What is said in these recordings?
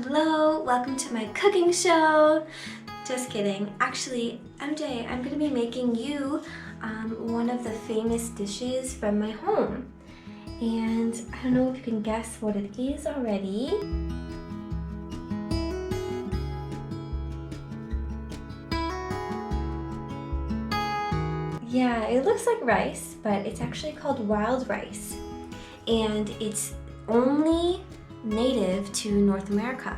Hello, welcome to my cooking show. Just kidding. Actually, MJ, I'm gonna be making you one of the famous dishes from my home. And I don't know if you can guess what it is already. Yeah, it looks like rice, but it's actually called wild rice. And it's only native to North America.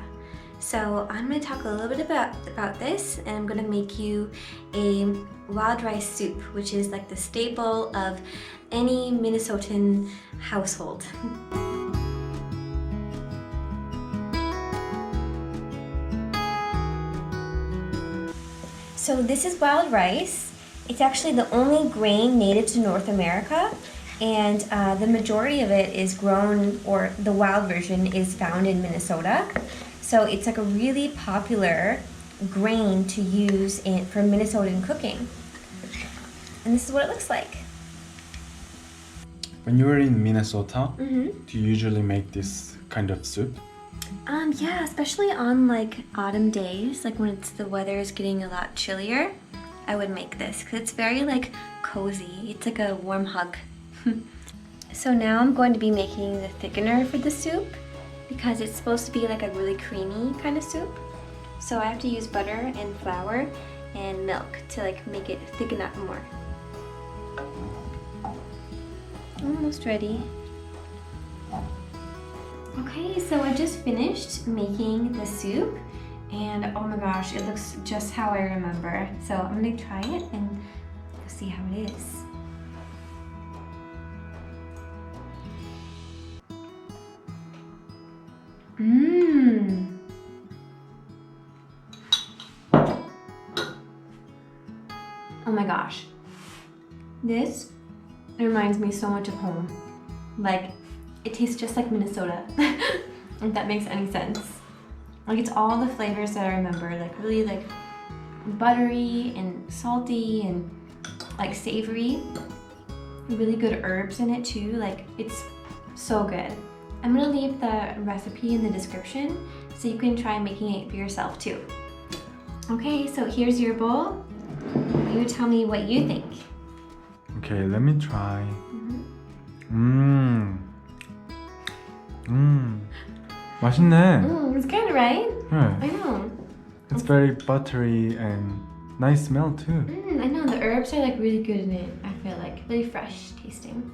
So I'm going to talk a little bit about this, and I'm going to make you a wild rice soup, which is like the staple of any Minnesotan household. So this is wild rice. It's actually the only grain native to North America, and the majority of it is grown, or the wild version is found in Minnesota. So it's like a really popular grain to use for Minnesotan cooking. And this is what it looks like. When you were in Minnesota, do you usually make this kind of soup? Yeah, especially on like autumn days, like when the weather is getting a lot chillier, I would make this because it's very like cozy. It's like a warm hug. So now I'm going to be making the thickener for the soup because it's supposed to be like a really creamy kind of soup. So I have to use butter and flour and milk to like make it thicken up more. Almost ready. Okay, so I just finished making the soup, and oh my gosh, it looks just how I remember. So I'm gonna try it and see how it is. Oh my gosh. This reminds me so much of home. Like, it tastes just like Minnesota, if that makes any sense. Like, it's all the flavors that I remember, like really like buttery and salty and like savory. Really good herbs in it too, like it's so good. I'm gonna leave the recipe in the description so you can try making it for yourself too. Okay, so here's your bowl. You tell me what you think. Okay, let me try. 맛있네. It's good, right? Yeah. I know. It's very buttery and nice smell too. I know, the herbs are like really good in it, I feel like. Really fresh tasting.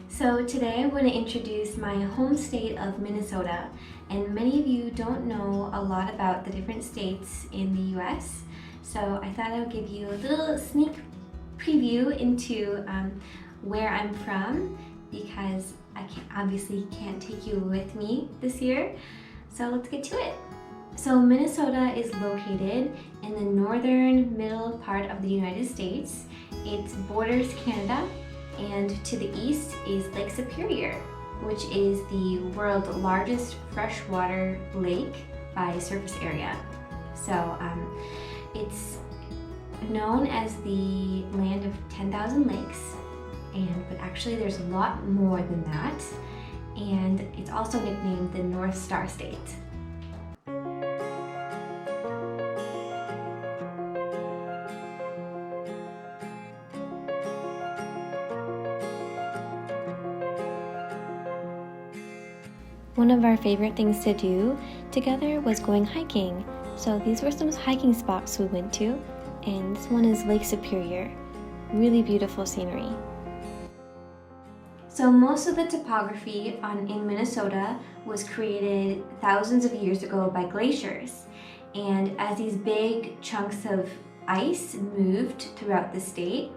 So today I'm going to introduce my home state of Minnesota, and many of you don't know a lot about the different states in the US, so I thought I would give you a little sneak preview into where I'm from, because I obviously can't take you with me this year, so let's get to it. So Minnesota is located in the northern middle part of the United States. It borders Canada, and to the east is Lake Superior, which is the world's largest freshwater lake by surface area. So it's known as the land of 10,000 lakes, but actually there's a lot more than that, and it's also nicknamed the North Star State. One of our favorite things to do together was going hiking. So these were some hiking spots we went to, and this one is Lake Superior. Really beautiful scenery. So most of the topography in Minnesota was created thousands of years ago by glaciers. And as these big chunks of ice moved throughout the state,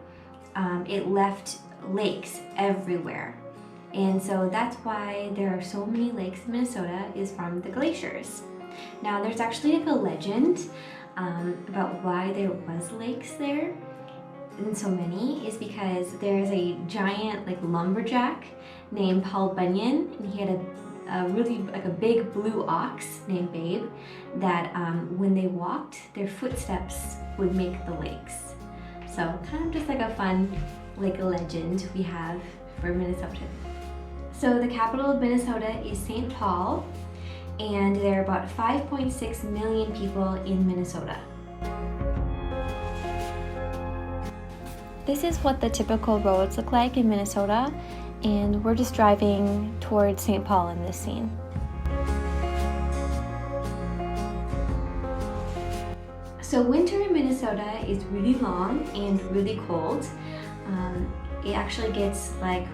it left lakes everywhere. And so that's why there are so many lakes in Minnesota, is from the glaciers. Now there's actually like a legend about why there was lakes there, and so many, is because there's a giant like lumberjack named Paul Bunyan, and he had a really like a big blue ox named Babe that when they walked, their footsteps would make the lakes. So kind of just like a fun like legend we have for Minnesota. So the capital of Minnesota is St. Paul, and there are about 5.6 million people in Minnesota. This is what the typical roads look like in Minnesota, and we're just driving towards St. Paul in this scene. So winter in Minnesota is really long and really cold. It actually gets like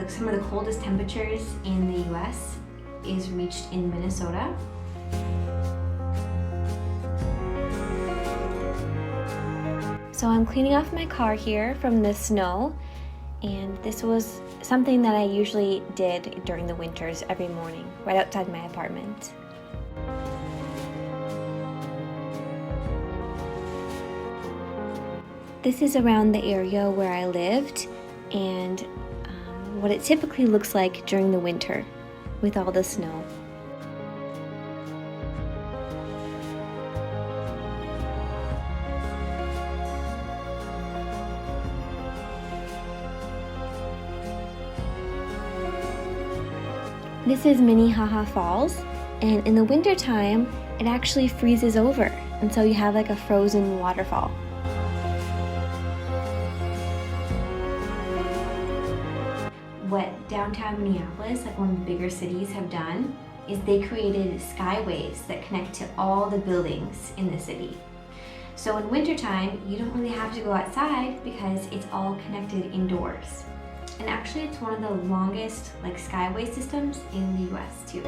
some of the coldest temperatures in the US is reached in Minnesota. So I'm cleaning off my car here from the snow, and this was something that I usually did during the winters every morning, right outside my apartment. This is around the area where I lived and what it typically looks like during the winter with all the snow. This is Minnehaha Falls, and in the winter time it actually freezes over, and so you have like a frozen waterfall. What downtown Minneapolis, like one of the bigger cities, have done is they created skyways that connect to all the buildings in the city. So in wintertime, you don't really have to go outside because it's all connected indoors. And actually it's one of the longest like skyway systems in the US too.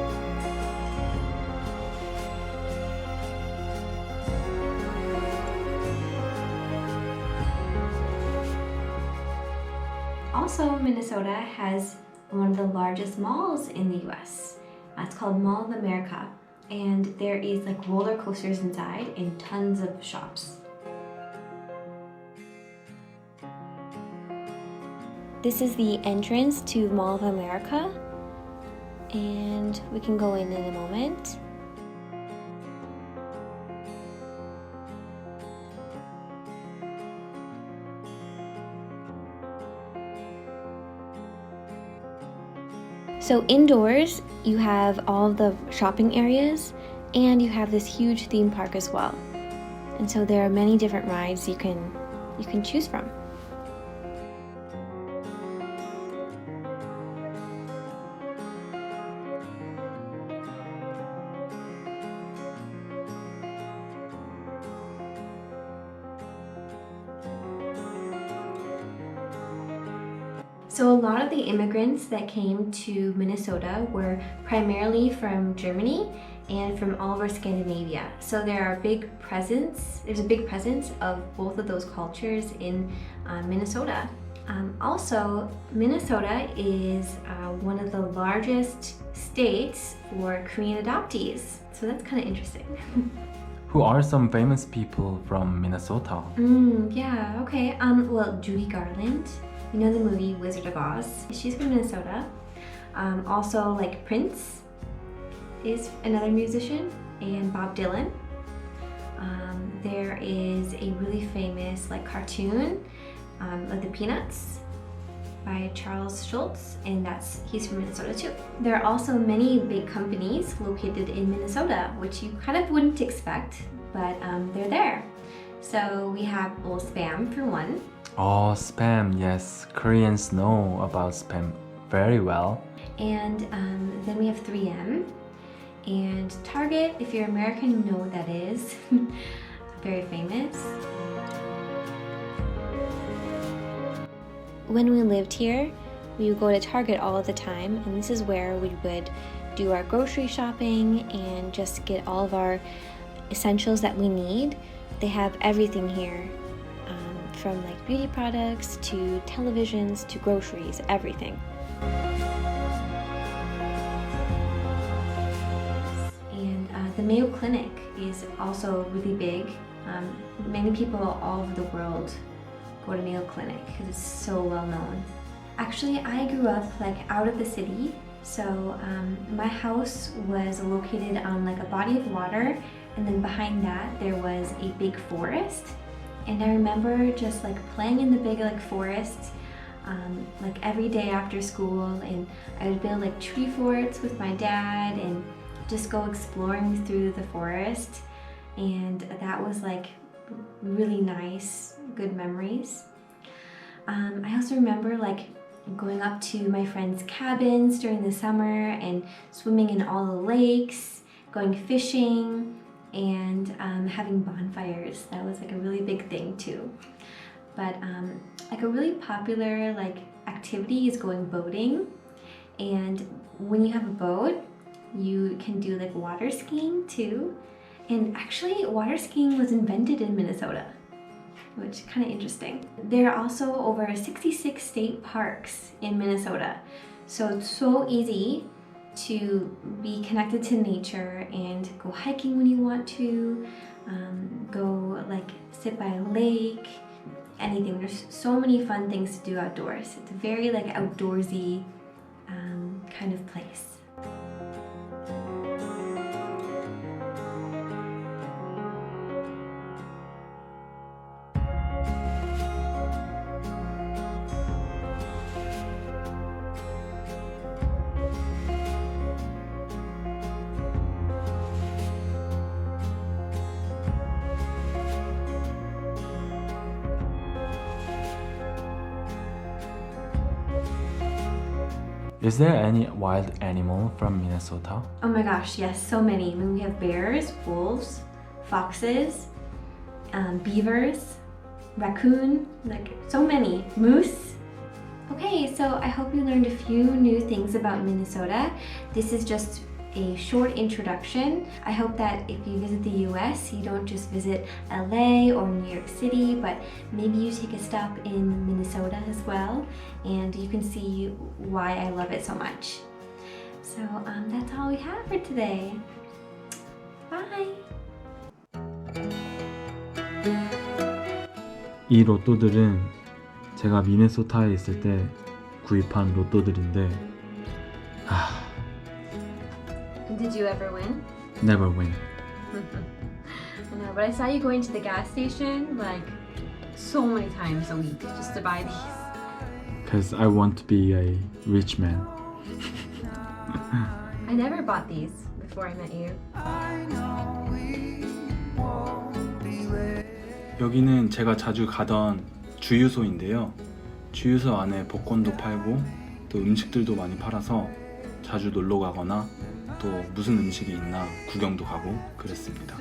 Also, Minnesota has one of the largest malls in the US. It's called Mall of America, and there is like roller coasters inside and tons of shops. This is the entrance to Mall of America, and we can go in a moment. So indoors, you have all of the shopping areas, and you have this huge theme park as well. And so there are many different rides you can choose from. So a lot of the immigrants that came to Minnesota were primarily from Germany and from all over Scandinavia. So there's a big presence of both of those cultures in Minnesota. Also, Minnesota is one of the largest states for Korean adoptees. So that's kind of interesting. Who are some famous people from Minnesota? Yeah, okay. Well, Judy Garland. You know the movie Wizard of Oz? She's from Minnesota. Also, like Prince is another musician, and Bob Dylan. There is a really famous like cartoon of the Peanuts by Charles Schulz, and he's from Minnesota too. There are also many big companies located in Minnesota, which you kind of wouldn't expect, but they're there. So we have Spam for one. Oh, Spam, yes. Koreans know about Spam very well. And then we have 3M. And Target, if you're American, you know what that is. Very famous. When we lived here, we would go to Target all the time, and this is where we would do our grocery shopping and just get all of our essentials that we need. They have everything here, from like beauty products to televisions to groceries, everything. And the Mayo Clinic is also really big. Many people all over the world go to Mayo Clinic because it's so well known. Actually, I grew up like out of the city, so my house was located on like a body of water, and then behind that there was a big forest. And I remember just like playing in the big like forest, like every day after school, and I would build like tree forts with my dad and just go exploring through the forest, and that was like really nice, good memories. I also remember like going up to my friends' cabins during the summer and swimming in all the lakes, going fishing, and having bonfires. That was like a really big thing too. But like a really popular like activity is going boating, and when you have a boat, you can do like water skiing too. And actually, water skiing was invented in Minnesota, which is kind of interesting. There are also over 66 state parks in Minnesota, so it's so easy to be connected to nature and go hiking when you want to, go like sit by a lake, anything. There's so many fun things to do outdoors. It's a very like outdoorsy kind of place. Is there any wild animal from Minnesota? Oh my gosh, yes, so many. I mean, we have bears, wolves, foxes, beavers, raccoon, like so many, moose. Okay, so I hope you learned a few new things about Minnesota. This is just a short introduction. I hope that if you visit the US, you don't just visit LA or New York City, but maybe you take a stop in Minnesota as well, and you can see why I love it so much. So that's all we have for today. Bye! 이 로또들은 제가 미네소타에 있을 때 구입한 로또들인데 Did you ever win? never win. I know, but I saw you going to the gas station like so many times a week just to buy these. Because I want to be a rich man. I never bought these before I met you. 여기는 제가 자주 가던 주유소인데요. 주유소 안에 복권도 팔고 또 음식들도 많이 팔아서 자주 놀러 가거나 또 무슨 음식이 있나 구경도 가고 그랬습니다.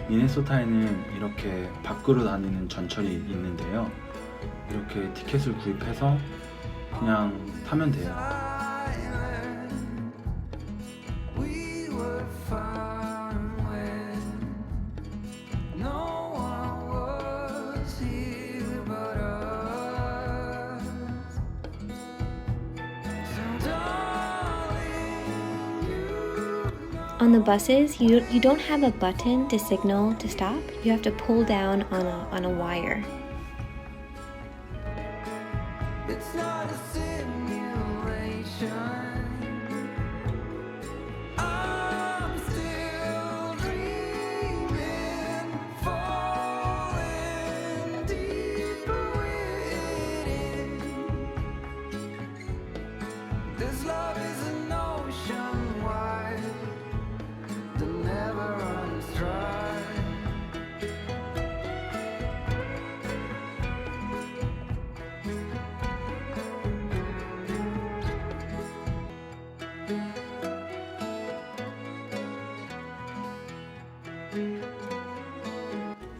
미네소타에는 이렇게 밖으로 다니는 전철이 있는데요. 이렇게 티켓을 구입해서 그냥 타면 돼요. On the buses, you don't have a button to signal to stop. You have to pull down on a wire. It's not a simulation.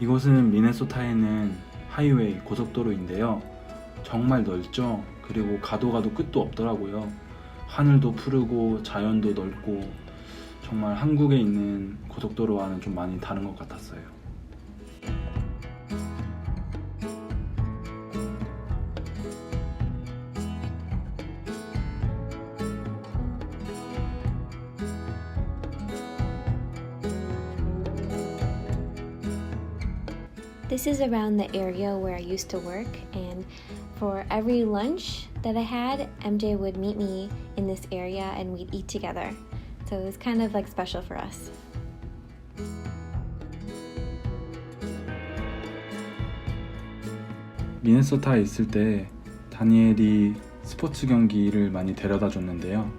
이곳은 미네소타에는 하이웨이 고속도로인데요. 정말 넓죠. 그리고 가도 끝도 없더라고요. 하늘도 푸르고 자연도 넓고 정말 한국에 있는 고속도로와는 좀 많이 다른 것 같았어요. This is around the area where I used to work, and for every lunch that I had, MJ would meet me in this area and we'd eat together. So it was kind of like special for us. 미네소타에 있을 때 다니엘이 스포츠 경기를 많이 데려다 줬는데요.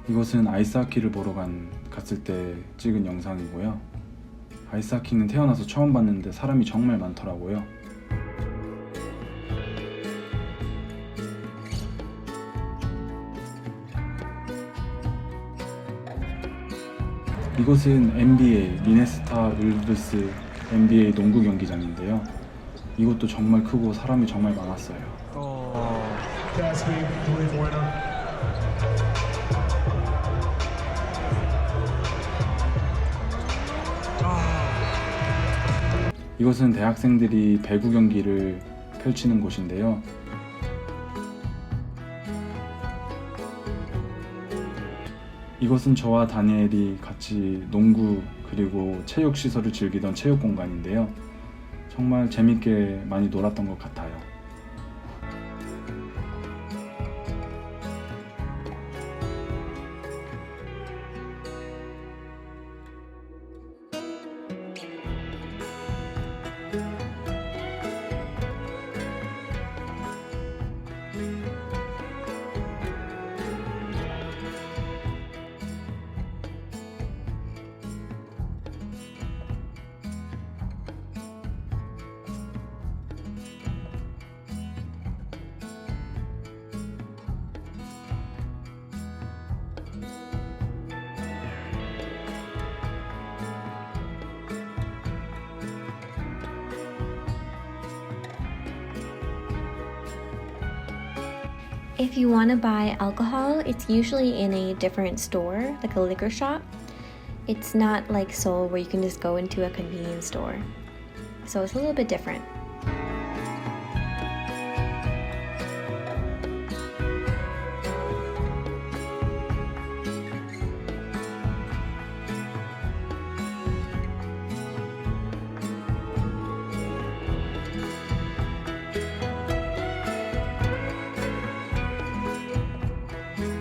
이것은 아이스하키를 보러 갔을 때 찍은 영상이고요. 아이스하키는 태어나서 처음 봤는데 사람이 정말 많더라고요. 이곳은 NBA, 미네소타 울브스 NBA 농구 경기장인데요. 이곳도 정말 크고 사람이 정말 많았어요. 이곳은 대학생들이 배구 경기를 펼치는 곳인데요. 이곳은 저와 다니엘이 같이 농구 그리고 체육 시설을 즐기던 체육 공간인데요. 정말 재밌게 많이 놀았던 것 같아요. If you want to buy alcohol, it's usually in a different store, like a liquor shop. It's not like Seoul where you can just go into a convenience store. So it's a little bit different.